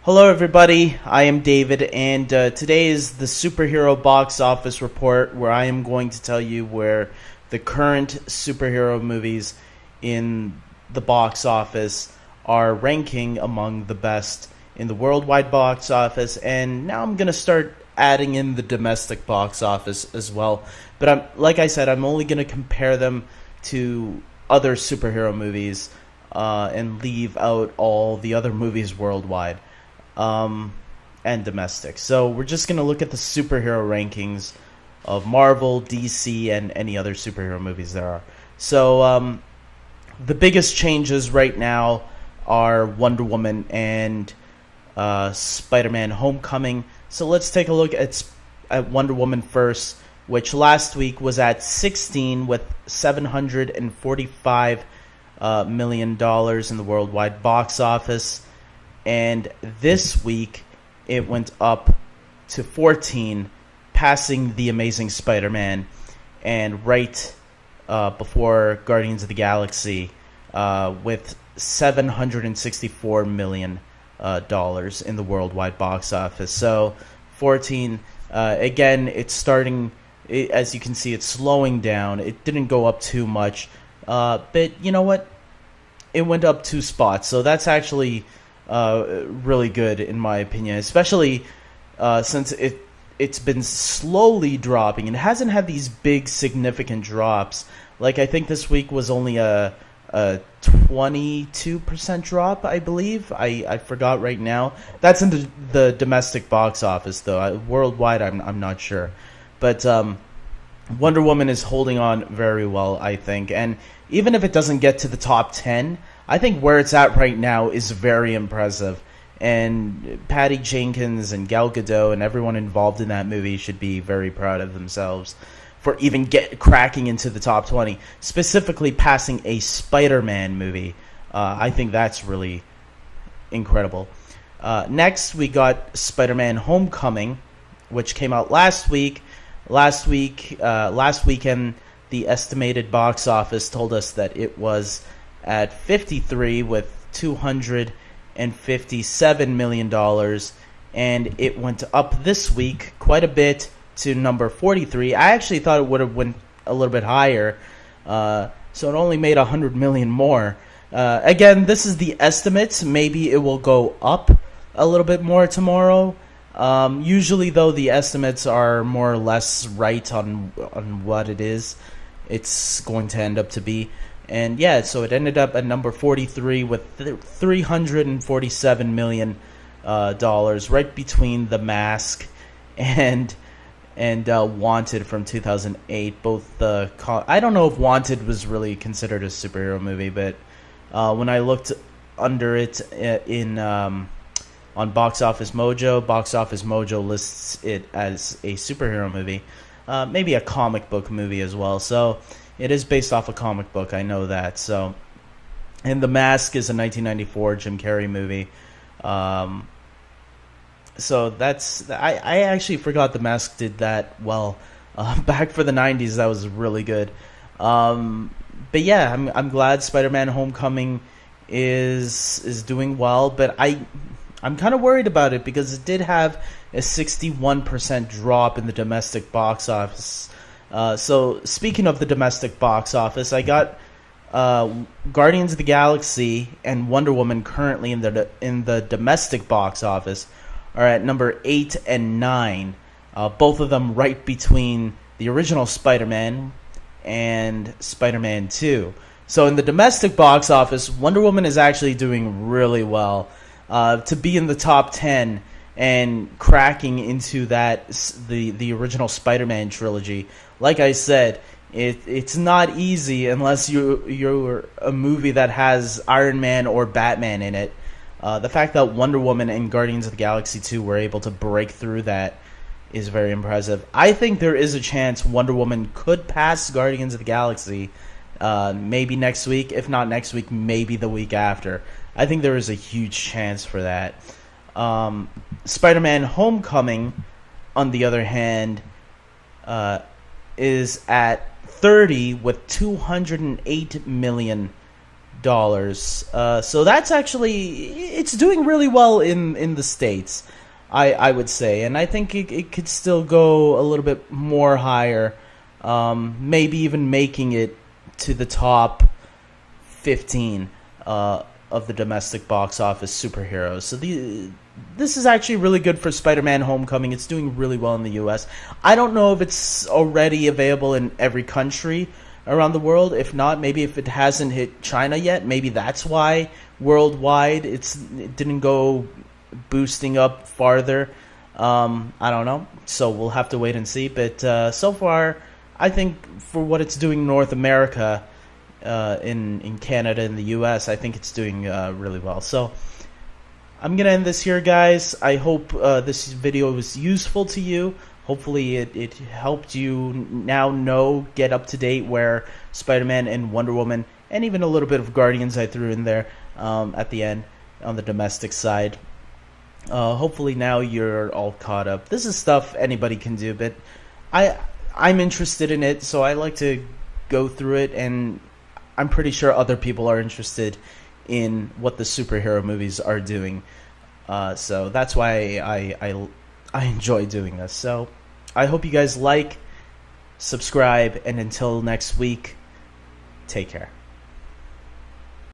Hello, everybody. I am David, and today is the superhero box office report where I am going to tell you where the current superhero movies in the box office are ranking among the best in the worldwide box office. And now I'm going to start adding in the domestic box office as well. But like I said, I'm only going to compare them to other superhero movies and leave out all the other movies worldwide. And domestic. So we're just going to look at the superhero rankings of Marvel, DC, and any other superhero movies there are. So the biggest changes right now are Wonder Woman and Spider-Man Homecoming. So let's take a look at Wonder Woman first, which last week was at 16 with $745 million in the worldwide box office. And this week, it went up to 14, passing The Amazing Spider-Man, and right before Guardians of the Galaxy with $764 million in the worldwide box office. So 14, again, it's starting, as you can see, it's slowing down. It didn't go up too much, but you know what? It went up 2 spots, so that's actually really good in my opinion, especially since it's been slowly dropping and it hasn't had these big significant drops. Like I think this week was only a 22% drop, I believe. I forgot right now. That's in the domestic box office though. Worldwide, I'm not sure, but Wonder Woman is holding on very well, I think, and even if it doesn't get to the top 10, I think where it's at right now is very impressive, and Patty Jenkins and Gal Gadot and everyone involved in that movie should be very proud of themselves for even cracking into the top 20, specifically passing a Spider-Man movie. I think that's really incredible. Next, we got Spider-Man Homecoming, which came out last week. Last weekend, the estimated box office told us that it was at 53 with $257 million, and it went up this week quite a bit to number 43. I actually thought it would have went a little bit higher, so it only made $100 million more. Again, this is the estimates. Maybe it will go up a little bit more tomorrow. Usually, though, the estimates are more or less right on what it's going to end up to be. And yeah, so it ended up at number 43 with $347 million, right between The Mask and Wanted from 2008. Both I don't know if Wanted was really considered a superhero movie, but when I looked under it on Box Office Mojo lists it as a superhero movie, maybe a comic book movie as well. So it is based off a comic book, I know that. So, and The Mask is a 1994 Jim Carrey movie. So that's I actually forgot The Mask did that well. Back for the 90s, that was really good. But yeah, I'm glad Spider-Man Homecoming is doing well. But I'm kind of worried about it because it did have a 61% drop in the domestic box office. So speaking of the domestic box office, I got Guardians of the Galaxy and Wonder Woman currently in the domestic box office are at number 8 and 9. Both of them right between the original Spider-Man and Spider-Man 2. So in the domestic box office, Wonder Woman is actually doing really well. To be in the top 10 and cracking into the original Spider-Man trilogy. Like I said, it's not easy unless you're a movie that has Iron Man or Batman in it. The fact that Wonder Woman and Guardians of the Galaxy 2 were able to break through that is very impressive. I think there is a chance Wonder Woman could pass Guardians of the Galaxy maybe next week. If not next week, maybe the week after. I think there is a huge chance for that. Spider-Man Homecoming, on the other hand, is at 30 with $208 million So that's actually, it's doing really well in the States, I would say, and I think it could still go a little bit more higher, maybe even making it to the top 15 of the domestic box office superheroes. So this is actually really good for Spider-Man Homecoming. It's doing really well in the US. I don't know if it's already available in every country around the world. If not, maybe if it hasn't hit China yet, maybe that's why worldwide it didn't go boosting up farther. I don't know. So we'll have to wait and see. But so far, I think for what it's doing in North America, in Canada and the US, I think it's doing really well. So I'm gonna end this here, guys. I hope this video was useful to you. Hopefully it helped you now get up to date where Spider-Man and Wonder Woman, and even a little bit of Guardians I threw in there at the end on the domestic side. Hopefully now you're all caught up. This is stuff anybody can do, but I'm interested in it, so I like to go through it, and I'm pretty sure other people are interested in what the superhero movies are doing. So that's why I enjoy doing this. So I hope you guys like, subscribe, and until next week, take care.